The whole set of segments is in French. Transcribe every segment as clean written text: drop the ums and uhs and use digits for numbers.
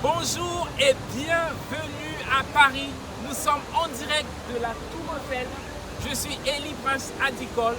Bonjour et bienvenue à Paris. Nous sommes en direct de la Tour Eiffel. Je suis Elie Prince Adicole,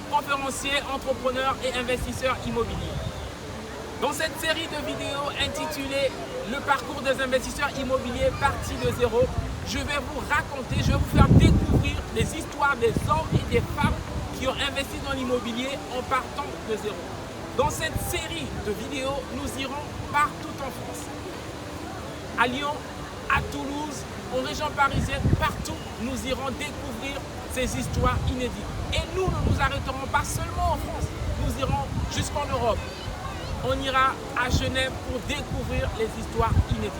conférencier, entrepreneur et investisseur immobilier. Dans cette série de vidéos intitulée Le parcours des investisseurs immobiliers partie de zéro, je vais vous raconter, je vais vous faire découvrir les histoires des hommes et des femmes qui ont investi dans l'immobilier en partant de zéro. Dans cette série de vidéos, nous irons partout en France. À Lyon, à Toulouse, en région parisienne, partout, nous irons découvrir ces histoires inédites. Et nous ne nous arrêterons pas seulement en France, nous irons jusqu'en Europe. On ira à Genève pour découvrir les histoires inédites.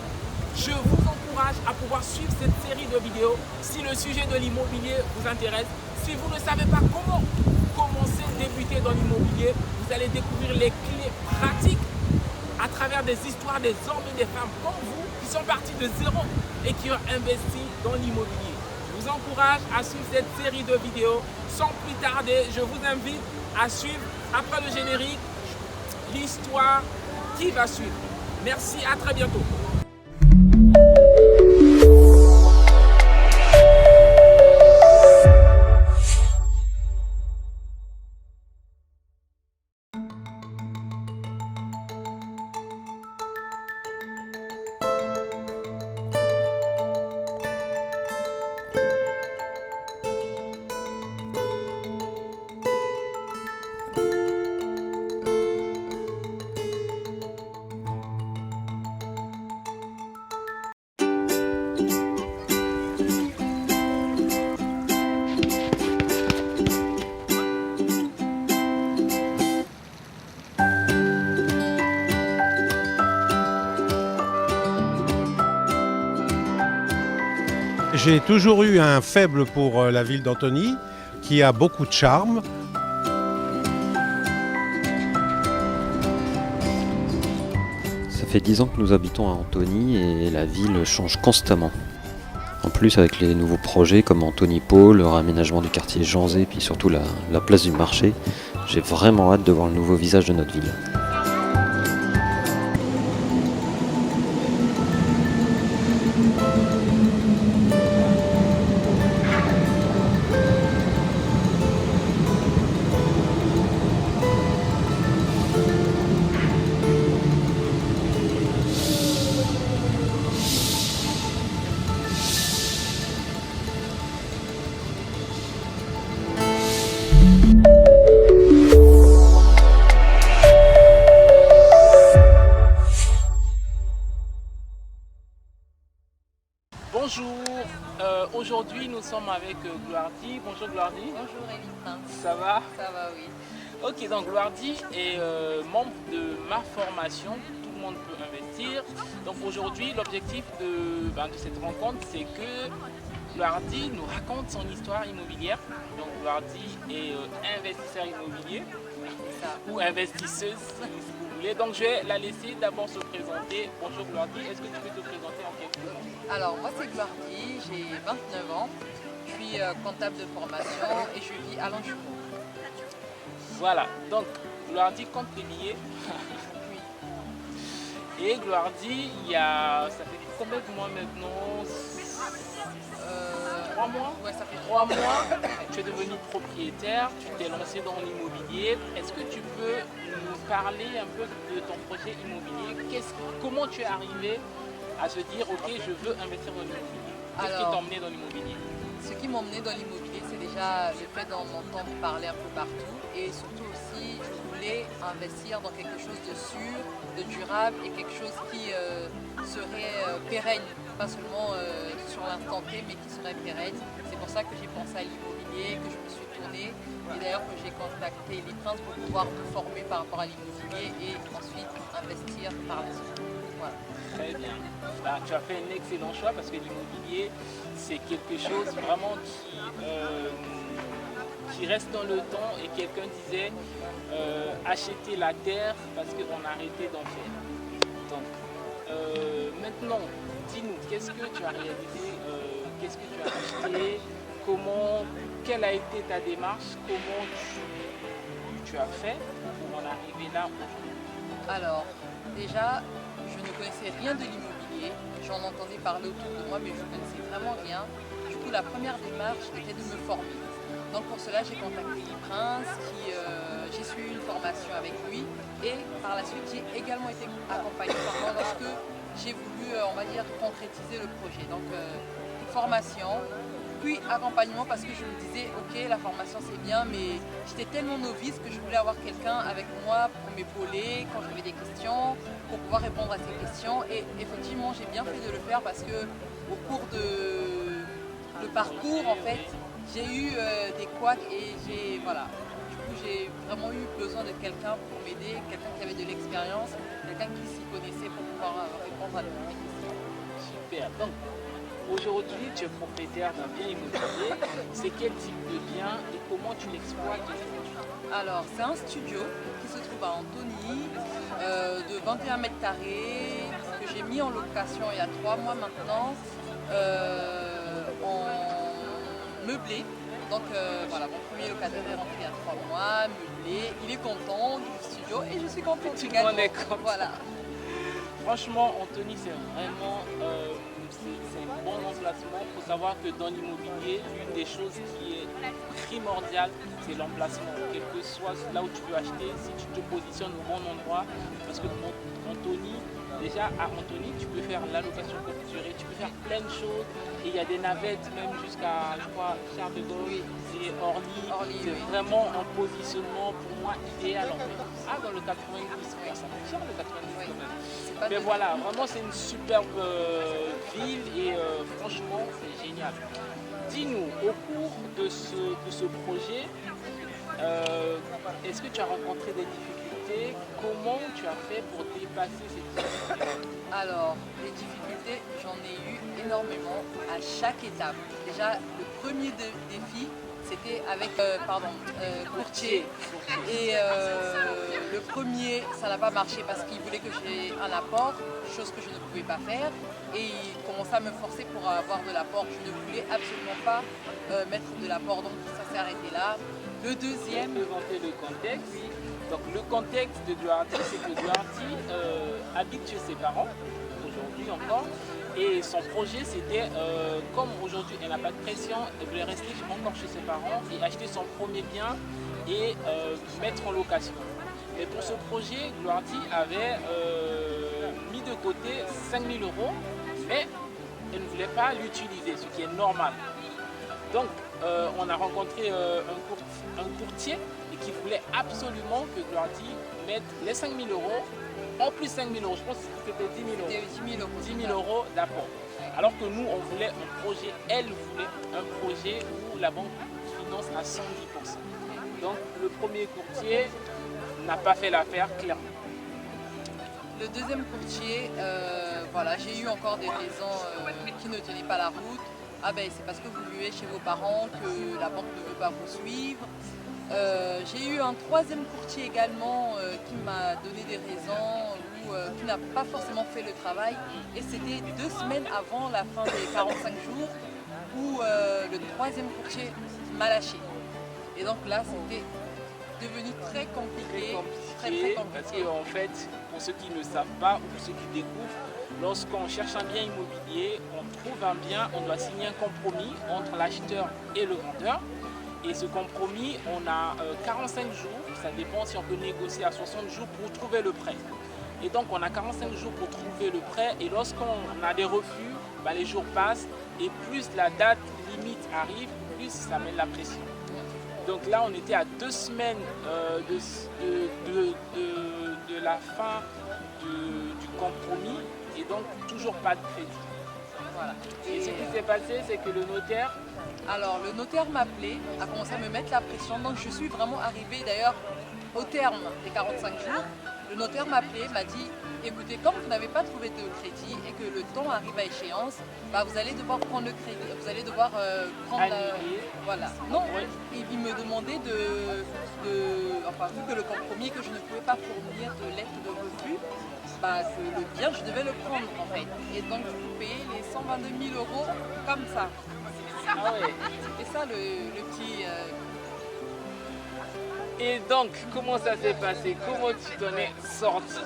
Je vous encourage à pouvoir suivre cette série de vidéos si le sujet de l'immobilier vous intéresse. Si vous ne savez pas comment commencer, débuter dans l'immobilier, vous allez découvrir les clés pratiques à travers des histoires des hommes et des femmes comme vous qui sont partis de zéro et qui ont investi dans l'immobilier. Je vous encourage à suivre cette série de vidéos. Sans plus tarder, je vous invite à suivre après le générique l'histoire qui va suivre. Merci, à très bientôt. J'ai toujours eu un faible pour la ville d'Antony, qui a beaucoup de charme. Ça fait 10 ans que nous habitons à Antony et la ville change constamment. En plus avec les nouveaux projets comme Antony Pôle, le réaménagement du quartier Janzé, puis surtout la place du marché, j'ai vraiment hâte de voir le nouveau visage de notre ville. Bonjour, aujourd'hui nous sommes avec Gloire-D. Bonjour Gloire-D. Bonjour Elie Prince. Ça va? Ça va, oui. Ok, donc Gloire-D est membre de ma formation, tout le monde peut investir. Donc aujourd'hui, l'objectif de cette rencontre, c'est que Gloire-D nous raconte son histoire immobilière. Donc Gloire-D est investisseur immobilier ou investisseuse, si vous voulez. Donc je vais la laisser d'abord se présenter. Bonjour Gloire-D, est-ce que tu peux te présenter en quelques mots? Alors, moi c'est Gloire-D, j'ai 29 ans, je suis comptable de formation et je vis à Longjumeau. Voilà, donc Gloire-D compte les billets. Oui. Et Gloire-D, ça fait combien de mois maintenant? 3 mois? Ouais, ça fait 3 mois, tu es devenu propriétaire, tu t'es lancé dans l'immobilier. Est-ce que tu peux nous parler un peu de ton projet immobilier? Comment tu es arrivé à se dire, ok, je veux investir dans l'immobilier? Qu'est-ce qui t'a emmené dans l'immobilier? Ce qui m'a emmené dans l'immobilier, c'est déjà le fait d'en entendre parler un peu partout et surtout aussi, je voulais investir dans quelque chose de sûr, de durable et quelque chose qui serait pérenne, pas seulement sur l'instant T, mais qui serait pérenne. C'est pour ça que j'ai pensé à l'immobilier, que je me suis tournée et d'ailleurs que j'ai contacté Elie Prince pour pouvoir me former par rapport à l'immobilier et ensuite investir par la suite. Voilà. Très bien. Tu as fait un excellent choix parce que l'immobilier, c'est quelque chose vraiment qui reste dans le temps. Et quelqu'un disait acheter la terre parce qu'on a arrêté d'en faire. Donc, maintenant, dis-nous, qu'est-ce que tu as réalisé, qu'est-ce que tu as acheté, quelle a été ta démarche, comment tu as fait pour en arriver là aujourd'hui? Alors, déjà, je je ne connaissais rien de l'immobilier. J'en entendais parler autour de moi, mais je ne connaissais vraiment rien. Du coup, la première démarche était de me former. Donc pour cela, j'ai contacté Elie Prince, j'ai suivi une formation avec lui et par la suite, j'ai également été accompagnée par moi lorsque j'ai voulu, on va dire, concrétiser le projet. Donc formation, puis accompagnement parce que je me disais, ok, la formation c'est bien, mais j'étais tellement novice que je voulais avoir quelqu'un avec moi pour m'épauler quand j'avais des questions, pour pouvoir répondre à ces questions. Et effectivement, j'ai bien fait de le faire parce que au cours de parcours, en fait, j'ai eu des couacs et voilà. Du coup, j'ai vraiment eu besoin de quelqu'un pour m'aider, quelqu'un qui avait de l'expérience, quelqu'un qui s'y connaissait pour pouvoir répondre à mes questions. Super. Donc, aujourd'hui, tu es propriétaire d'un bien immobilier. C'est quel type de bien et comment tu l'exploites aujourd'hui? Alors, c'est un studio qui se trouve à Antony, de 21 mètres carrés, que j'ai mis en location il y a 3 mois maintenant, en meublé. Donc voilà, mon premier locataire est rentré il y a 3 mois, meublé. Il est content du studio et je suis contente également. On est content. Voilà. Franchement, Antony, c'est vraiment c'est un bon emplacement. Il faut savoir que dans l'immobilier, l'une des choses qui est primordiale, c'est l'emplacement. Quel que soit là où tu veux acheter, si tu te positionnes au bon endroit, parce que Antony, déjà à Antony, tu peux faire l'allocation courte durée, tu peux faire plein de choses. Et il y a des navettes même jusqu'à, je crois, Charles de Gaulle et Orly. C'est vraiment un positionnement pour moi idéal en fait. Ah, dans le 92, ça coûte cher le 90 quand même. Mais voilà, vraiment c'est une superbe ville et franchement c'est génial. Dis-nous, au cours de ce projet, est-ce que tu as rencontré des difficultés? Comment tu as fait pour dépasser ces difficultés? Alors, les difficultés, j'en ai eu énormément à chaque étape. Déjà, le premier défi, c'était avec courtier. Et le premier, ça n'a pas marché parce qu'il voulait que j'ai un apport, chose que je ne pouvais pas faire. Et il commençait à me forcer pour avoir de l'apport. Je ne voulais absolument pas mettre de l'apport, donc ça s'est arrêté là. Le deuxième... Présenter le contexte. Donc le contexte de Duarty, c'est que Duarty habite chez ses parents, aujourd'hui encore. Et son projet, c'était, comme aujourd'hui elle n'a pas de pression, elle voulait rester encore chez ses parents et acheter son premier bien et mettre en location. Mais pour ce projet, Duarty avait mis de côté 5 000 €, mais elle ne voulait pas l'utiliser, ce qui est normal. Donc on a rencontré un courtier qui voulait absolument que Duarty mette les 5 000 €, en plus 5 000 €, je pense que c'était 10 000 €. 10 000 € d'apport. Alors que nous, on voulait un projet, elle voulait un projet où la banque finance à 110%. Donc le premier courtier n'a pas fait l'affaire, clairement. Le deuxième courtier, voilà, j'ai eu encore des raisons qui ne tenaient pas la route. Ah ben c'est parce que vous vivez chez vos parents que la banque ne veut pas vous suivre. J'ai eu un troisième courtier également qui m'a donné des raisons ou qui n'a pas forcément fait le travail. Et c'était 2 semaines avant la fin des 45 jours où le troisième courtier m'a lâché. Et donc là, c'était devenu très compliqué. Très compliqué. Parce qu'en fait, pour ceux qui ne savent pas ou pour ceux qui découvrent, lorsqu'on cherche un bien immobilier, on trouve un bien, on doit signer un compromis entre l'acheteur et le vendeur. Et ce compromis, on a 45 jours, ça dépend si on peut négocier à 60 jours pour trouver le prêt. Et donc on a 45 jours pour trouver le prêt et lorsqu'on a des refus, bah, les jours passent et plus la date limite arrive, plus ça met la pression. Donc là on était à 2 semaines de la fin du compromis et donc toujours pas de crédit. Voilà. Et ce qui s'est passé, c'est que le notaire... Alors le notaire m'a appelé, a commencé à me mettre la pression, donc je suis vraiment arrivée d'ailleurs au terme des 45 jours. Le notaire m'a appelé, m'a dit, écoutez, comme vous n'avez pas trouvé de crédit et que le temps arrive à échéance, bah, vous allez devoir prendre le crédit, vous allez devoir prendre voilà. Non, il me demandait enfin vu que le compromis, que je ne pouvais pas fournir de lettre de refus, bah, que le bien, je devais le prendre en fait. Et donc je vous payais les 122 000 € comme ça. Ah ouais. C'était ça le petit... Et donc, comment ça s'est passé? Comment tu t'en es sorti?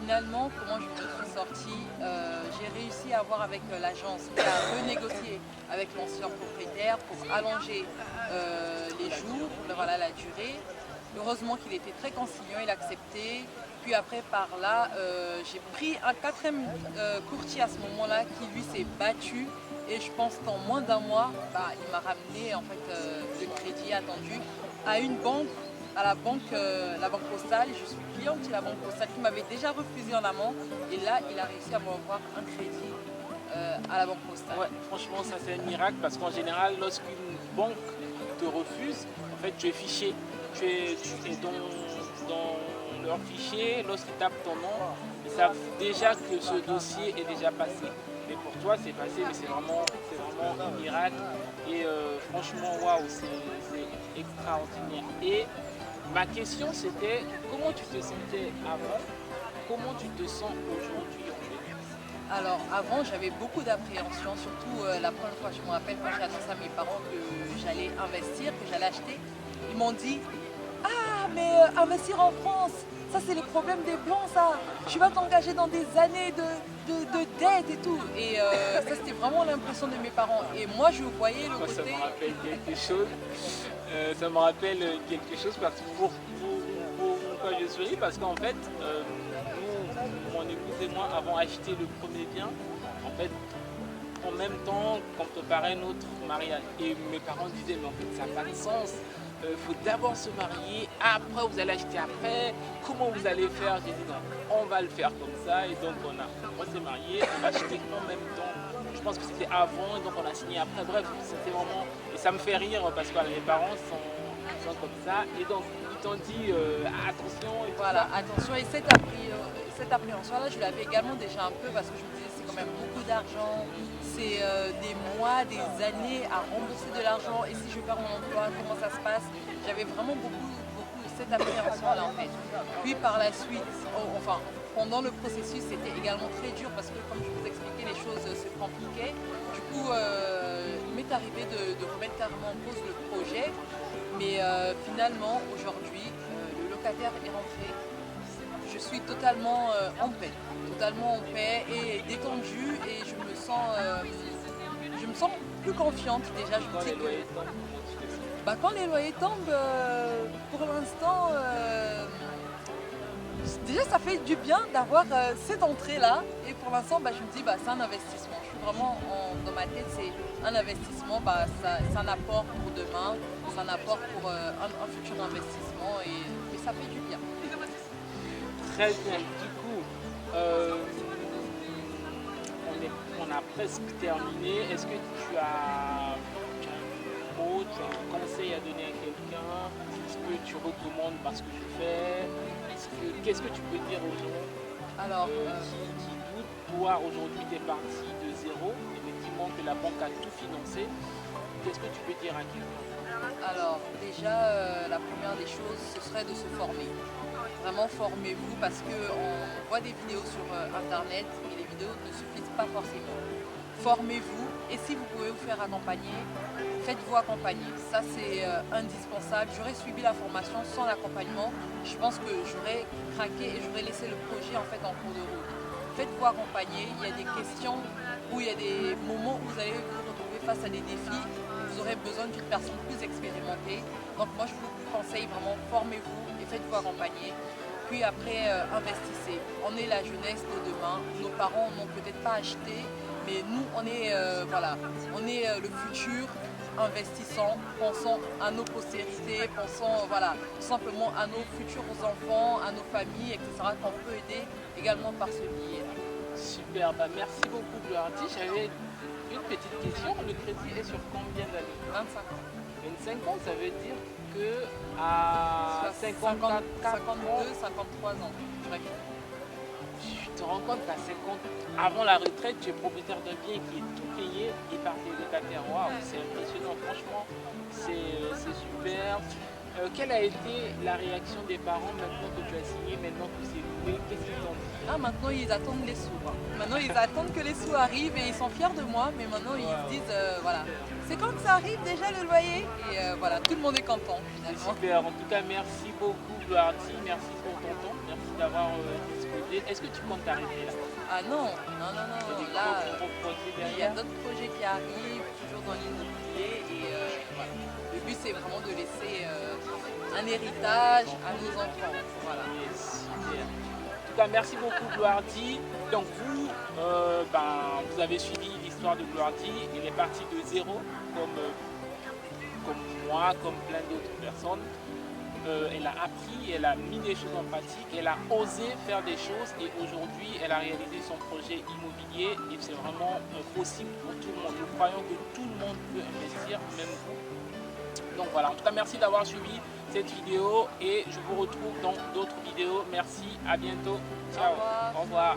Finalement, comment je me suis sortie, j'ai réussi à avoir avec l'agence qui a renégocié avec l'ancien propriétaire pour allonger les jours, voilà, la durée. Heureusement qu'il était très conciliant, il a accepté. Puis après, par là, j'ai pris un quatrième courtier à ce moment-là qui, lui, s'est battu. Et je pense qu'en moins d'un mois, il m'a ramené en fait, le crédit attendu à une banque, à la banque postale. Je suis cliente de la banque postale qui m'avait déjà refusé en amont. Et là, il a réussi à m'avoir un crédit à la banque postale. Ouais, franchement, ça c'est un miracle parce qu'en général, lorsqu'une banque te refuse, en fait, tu es fiché. Tu es dans leur fichier, lorsqu'ils tapent ton nom, ils savent déjà que ce dossier est déjà passé. Mais pour toi, c'est passé, mais c'est vraiment un miracle. Et franchement, waouh, c'est extraordinaire. Et ma question, c'était comment tu te sentais avant, comment tu te sens aujourd'hui en fait? Alors avant, j'avais beaucoup d'appréhension, surtout la première fois, je me rappelle quand j'ai annoncé à mes parents que j'allais investir, que j'allais acheter. Ils m'ont dit « Ah, mais investir en France, ça c'est les problèmes des Blancs, ça. Tu vas t'engager dans des années de dettes et tout. » Et ça, c'était vraiment l'impression de mes parents. Et moi, je voyais le côté... Ça me rappelle quelque chose. Ça me rappelle quelque chose parce que pourquoi je souris, parce qu'en fait, nous, mon épouse et moi, avons acheté le premier bien. En fait, en même temps qu'on préparait notre mariage. Et mes parents disaient, mais en fait, ça n'a pas de sens. Il faut d'abord se marier, après vous allez acheter après. Comment vous allez faire? J'ai dit non, on va le faire comme ça. Et donc on s'est marié, on a acheté en même temps. Je pense que c'était avant, et donc on a signé après. Bref, c'était vraiment... Et ça me fait rire parce que mes parents sont comme ça. Et donc ils t'ont dit attention. Et voilà, attention. Et cette appréhension-là, je l'avais également déjà un peu parce que je me disais c'est quand même beaucoup d'argent. C'est des mois, des années à rembourser de l'argent. Et si je perds mon emploi, comment ça se passe? J'avais vraiment beaucoup cette appréhension-là en fait. Puis par la suite, pendant le processus, c'était également très dur parce que comme je vous expliquais, les choses se compliquaient. Du coup, il m'est arrivé de remettre carrément en cause le projet. Mais finalement, aujourd'hui, le locataire est rentré. Je suis totalement en paix et détendue et je me sens plus confiante déjà. Je me dis que quand les loyers tombent, pour l'instant, déjà ça fait du bien d'avoir cette entrée-là et pour l'instant je me dis c'est un investissement. Je suis vraiment dans ma tête, c'est un investissement, c'est un apport pour demain, c'est un apport pour un futur investissement et ça fait du bien. Très bien, du coup, on a presque terminé. Est-ce que tu as un mot, tu as un conseil à donner à quelqu'un? Est-ce que tu recommandes parce que je fais? Qu'est-ce que tu peux dire aux gens qui doutent? Toi, aujourd'hui, tu es parti de zéro, effectivement que la banque a tout financé. Qu'est-ce que tu peux dire à quelqu'un? Alors déjà, la première des choses, ce serait de se former. Vraiment formez-vous parce qu'on voit des vidéos sur internet et les vidéos ne suffisent pas forcément. Formez-vous et si vous pouvez vous faire accompagner, faites-vous accompagner. Ça c'est indispensable. J'aurais suivi la formation sans l'accompagnement. Je pense que j'aurais craqué et j'aurais laissé le projet en fait en cours de route. Faites-vous accompagner. Il y a des questions où il y a des moments où vous allez vous retrouver face à des défis. Vous aurez besoin d'une personne plus expérimentée. Donc moi je vous conseille vraiment, formez-vous et faites-vous accompagner. Puis après, investissez. On est la jeunesse de demain. Nos parents n'ont peut-être pas acheté, mais nous, on est le futur. Investissons, pensons à nos postérités, pensons tout simplement à nos futurs enfants, à nos familles, etc. qu'on peut aider également par ce biais. Super, merci beaucoup Gloire-T. J'avais une petite question. Le crédit est sur combien d'années? 25 ans. 25 ans, ça veut dire que à 54, 52, 53 ans. Tu te rends compte qu'à 50, avant la retraite, tu es propriétaire d'un bien qui est tout payé et par tes locataires. Waouh, c'est impressionnant, franchement, c'est super. Quelle a été la réaction des parents maintenant que tu as signé, maintenant que c'est loué? Qu'est-ce qu'ils t'ont dit? Maintenant ils attendent les sous. Maintenant ils attendent que les sous arrivent et ils sont fiers de moi, mais maintenant ils se disent c'est quand que ça arrive déjà le loyer? Et tout le monde est content finalement. Super, en tout cas merci beaucoup Gloire-T, merci pour ton temps, merci d'avoir discuté. Est-ce que tu comptes t'arrêter là? Ah non, non. Là, Gros projets il y a derrière. d'autres projets qui arrivent, toujours dans l'immobilier. Et voilà. Le but, c'est vraiment de laisser un héritage à nos enfants. Voilà. Yes, super. En tout cas, merci beaucoup Gloire-D. Donc vous, vous avez suivi l'histoire de Gloire-D. Il est parti de zéro, comme moi, comme plein d'autres personnes. Elle a appris, elle a mis des choses en pratique, elle a osé faire des choses et aujourd'hui elle a réalisé son projet immobilier et c'est vraiment possible pour tout le monde. Nous croyons que tout le monde peut investir, même vous. Donc voilà, en tout cas merci d'avoir suivi cette vidéo et je vous retrouve dans d'autres vidéos. Merci, à bientôt. Ciao, Au revoir. Au revoir.